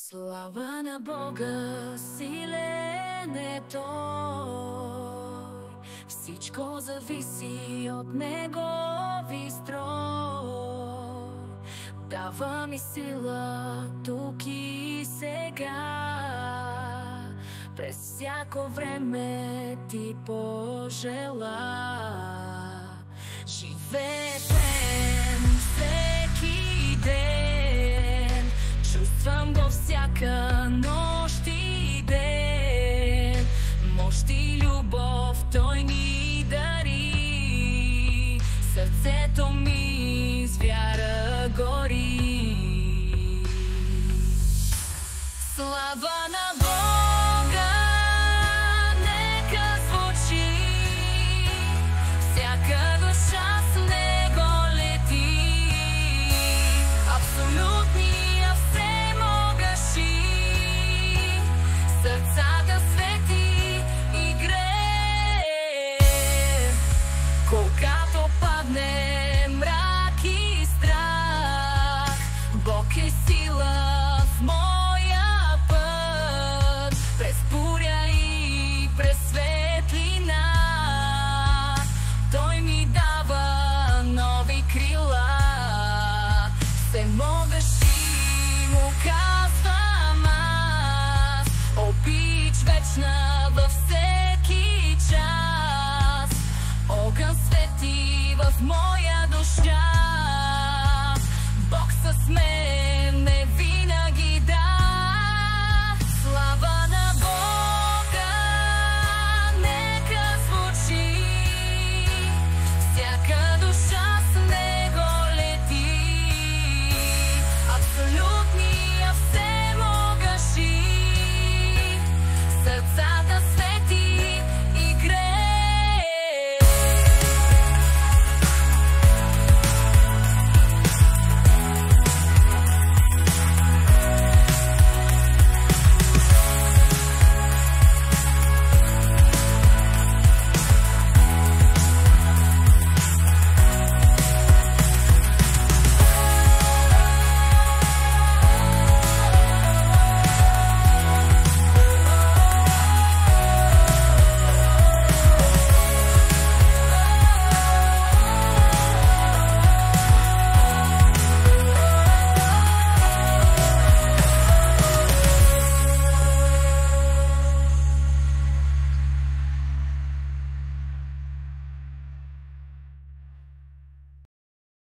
Слава на Бога, силен е Той, всичко зависи от Негови строй. Дава ми сила тук и сега, през всяко време Ти пожела. Живеем всеки ден, чувствам го всяка нощ и ден. Мощ и любов Той ни дари, сърцето ми с вяра гори. Слава на Бога, нека звучи, всяка душа с Него лети. Абсолютния всемогъщи, сърцата свети и грее. Когато падне мрак и страх, Бог е сила в моя път, през буря и през светлина. Той ми дава нови крила. Всемогъщи му казвам аз, обич вечна във всеки час. Огън свети в моя душа, Бог с мен